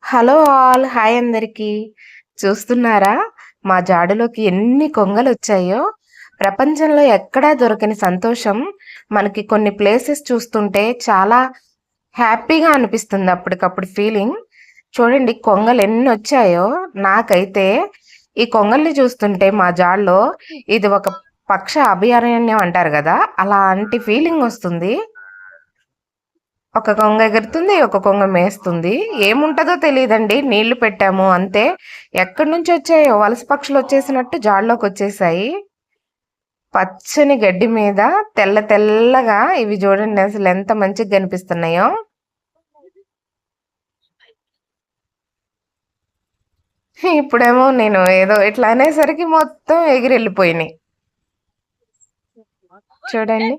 Hello all hi అందరికి. చూస్తున్నారా మా జాడులోకి ఎన్ని కొంగలొచ్చాయో? ప్రపంచంలో ఎక్కడా దొరకని సంతోషం మనకి కొన్ని ప్లేసెస్ చూస్తుంటే చాలా హ్యాపీగా అనిపిస్తుంది అప్పటికప్పుడు ఫీలింగ్. చూడండి కొంగలు ఎన్నొచ్చాయో. నాకైతే ఈ కొంగల్ని చూస్తుంటే మా జాడలో ఇది ఒక పక్ష అభయారణ్యం అంటారు కదా, అలాంటి ఫీలింగ్ వస్తుంది. ఒక కొంగ ఎగురుతుంది, ఒక కొంగ మేస్తుంది. ఏముంటదో తెలియదండి, నీళ్లు పెట్టాము అంతే. ఎక్కడి నుంచి వచ్చాయో వలస పక్షులు వచ్చేసినట్టు జాడలోకి వచ్చేసాయి. పచ్చని గడ్డి మీద తెల్ల తెల్లగా ఇవి చూడండి అసలు ఎంత మంచిగా కనిపిస్తున్నాయో. ఇప్పుడేమో నేను ఏదో ఇట్లా అనేసరికి మొత్తం ఎగిరి వెళ్ళిపోయినాయి. చూడండి